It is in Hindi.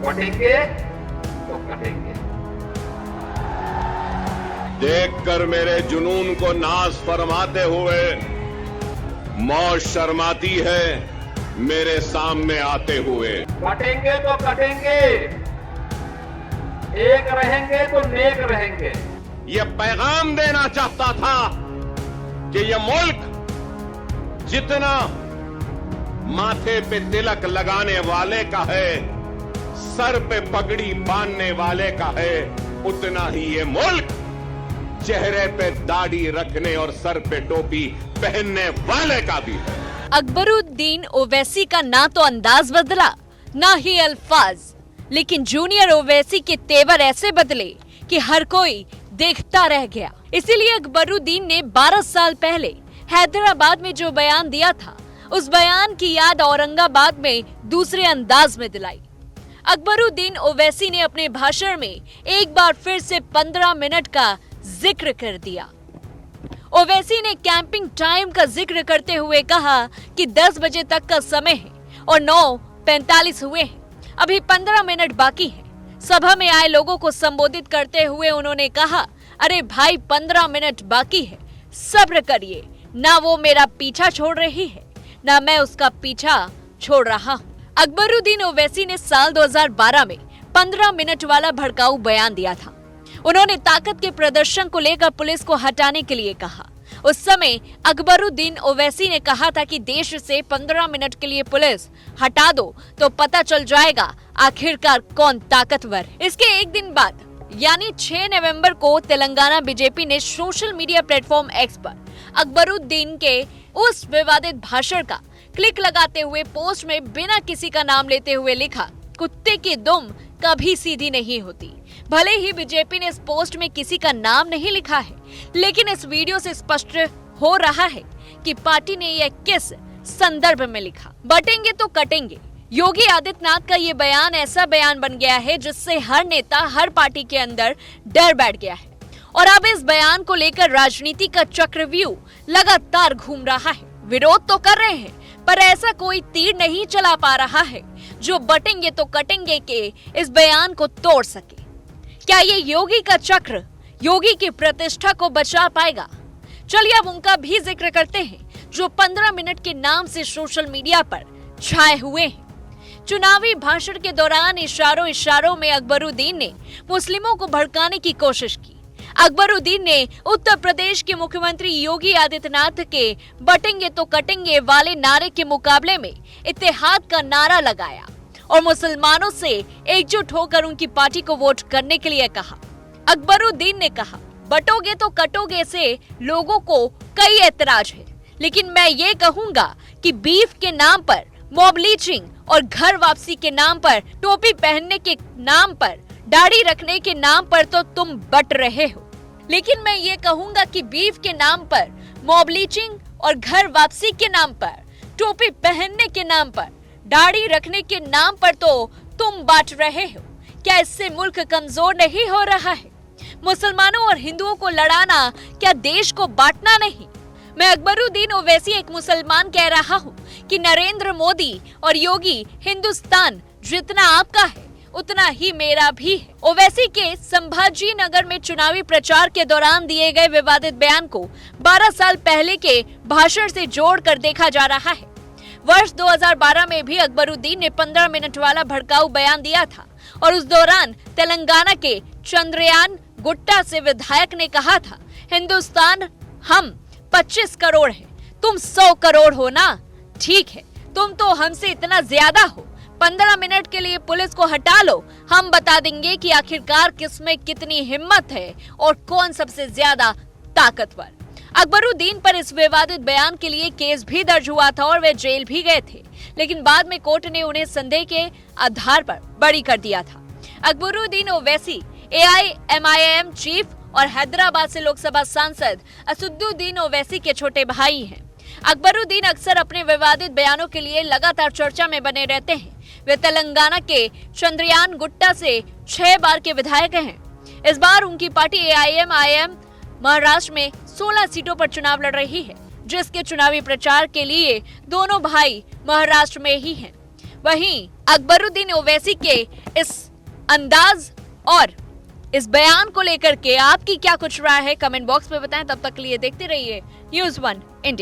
कटेंगे तो कटेंगे। देखकर मेरे जुनून को नाज फरमाते हुए मौत शर्माती है मेरे सामने आते हुए। कटेंगे तो कटेंगे, एक रहेंगे तो नेक रहेंगे। ये पैगाम देना चाहता था कि ये मुल्क जितना माथे पे तिलक लगाने वाले का है, सर पे पगड़ी बांधने वाले का है, उतना ही ये मुल्क चेहरे पे दाढ़ी रखने और सर पे टोपी पहनने वाले का भी है। अकबरुद्दीन ओवैसी का ना तो अंदाज बदला ना ही अल्फाज, लेकिन जूनियर ओवैसी के तेवर ऐसे बदले कि हर कोई देखता रह गया। इसीलिए अकबरुद्दीन ने 12 साल पहले हैदराबाद में जो बयान दिया था, उस बयान की याद औरंगाबाद में दूसरे अंदाज में दिलाई। अकबरुद्दीन ओवैसी ने अपने भाषण में एक बार फिर से 15 मिनट का जिक्र कर दिया। ओवैसी ने कैंपिंग टाइम का जिक्र करते हुए कहा कि 10 बजे तक का समय है और 9:45 हुए हैं, अभी 15 मिनट बाकी है। सभा में आए लोगों को संबोधित करते हुए उन्होंने कहा, अरे भाई 15 मिनट बाकी है, सब्र करिए, ना वो मेरा पीछा छोड़ रही है ना मैं उसका पीछा छोड़ रहा हूँ। अकबरुद्दीन ओवैसी ने साल 2012 में 15 मिनट वाला भड़काऊ बयान दिया था। उन्होंने ताकत के प्रदर्शन को लेकर पुलिस को हटाने के लिए कहा। उस समय अकबरुद्दीन ओवैसी ने कहा था कि देश से 15 मिनट के लिए पुलिस हटा दो तो पता चल जाएगा आखिरकार कौन ताकतवर। इसके एक दिन बाद यानी 6 नवंबर को तेलंगाना बीजेपी ने सोशल मीडिया प्लेटफॉर्म एक्स पर अकबरुद्दीन के उस विवादित भाषण का क्लिक लगाते हुए पोस्ट में बिना किसी का नाम लेते हुए लिखा, कुत्ते की दुम कभी सीधी नहीं होती। भले ही बीजेपी ने इस पोस्ट में किसी का नाम नहीं लिखा है, लेकिन इस वीडियो से स्पष्ट हो रहा है कि पार्टी ने यह किस संदर्भ में लिखा। बटेंगे तो कटेंगे। योगी आदित्यनाथ का ये बयान ऐसा बयान बन गया है जिससे हर नेता, हर पार्टी के अंदर डर बैठ गया है और अब इस बयान को लेकर राजनीति का चक्रव्यूह लगातार घूम रहा है। विरोध तो कर रहे हैं पर ऐसा कोई तीर नहीं चला पा रहा है जो बटेंगे तो कटेंगे के इस बयान को तोड़ सके। क्या ये योगी का चक्र योगी की प्रतिष्ठा को बचा पाएगा? चलिए अब उनका भी जिक्र करते हैं जो 15 मिनट के नाम से सोशल मीडिया पर छाए हुए हैं। चुनावी भाषण के दौरान इशारों में अकबरुद्दीन ने मुस्लिमों को भड़काने की कोशिश की। अकबरुद्दीन ने उत्तर प्रदेश के मुख्यमंत्री योगी आदित्यनाथ के बटेंगे तो कटेंगे वाले नारे के मुकाबले में इत्तेहाद का नारा लगाया और मुसलमानों से एकजुट होकर उनकी पार्टी को वोट करने के लिए कहा। अकबरुद्दीन ने कहा, बटोगे तो कटोगे से लोगों को कई ऐतराज है, लेकिन मैं ये कहूंगा कि बीफ के नाम पर, मॉब लीचिंग और घर वापसी के नाम पर, टोपी पहनने के नाम पर, दाढ़ी रखने के नाम पर तो तुम बट रहे हो, लेकिन मैं ये कहूंगा कि बीफ के नाम पर, मॉब लीचिंग और घर वापसी के नाम पर, टोपी पहनने के नाम पर, दाढ़ी रखने के नाम पर तो तुम बांट रहे हो। क्या इससे मुल्क कमजोर नहीं हो रहा है? मुसलमानों और हिंदुओं को लड़ाना क्या देश को बांटना नहीं? मैं अकबरुद्दीन ओवैसी एक मुसलमान कह रहा हूँ कि नरेंद्र मोदी और योगी हिंदुस्तान जितना आपका है उतना ही मेरा भी है। ओवैसी के संभाजी नगर में चुनावी प्रचार के दौरान दिए गए विवादित बयान को 12 साल पहले के भाषण से जोड़कर देखा जा रहा है। वर्ष 2012 में भी अकबरुद्दीन ने 15 मिनट वाला भड़काऊ बयान दिया था और उस दौरान तेलंगाना के चंद्रयान गुट्टा से विधायक ने कहा था, हिंदुस्तान हम 25 करोड़ हैं, तुम 100 करोड़ हो ना? ठीक है, तुम तो हमसे इतना ज्यादा हो। 15 मिनट के लिए पुलिस को हटा लो, हम बता देंगे कि आखिरकार किसमें कितनी हिम्मत है और कौन सबसे ज्यादा ताकतवर। अकबरुद्दीन पर इस विवादित बयान के लिए केस भी दर्ज हुआ था और वे जेल भी गए थे, लेकिन बाद में कोर्ट ने उन्हें संदेह के आधार पर बरी कर दिया था। अकबरुद्दीन ओवैसी AIMIM चीफ और हैदराबाद से लोकसभा सांसद असदुद्दीन ओवैसी के छोटे भाई हैं। अकबरुद्दीन अक्सर अपने विवादित बयानों के लिए लगातार चर्चा में बने रहते हैं। वे तेलंगाना के चंद्रयान गुट्टा से 6 बार के विधायक हैं। इस बार उनकी पार्टी AIMIM महाराष्ट्र में 16 सीटों पर चुनाव लड़ रही है, जिसके चुनावी प्रचार के लिए दोनों भाई महाराष्ट्र में ही हैं। वहीं अकबरुद्दीन ओवैसी के इस अंदाज और इस बयान को लेकर के आपकी क्या कुछ राय है, कमेंट बॉक्स में बताएं। तब तक के लिए देखते रहिए News1 इंडिया।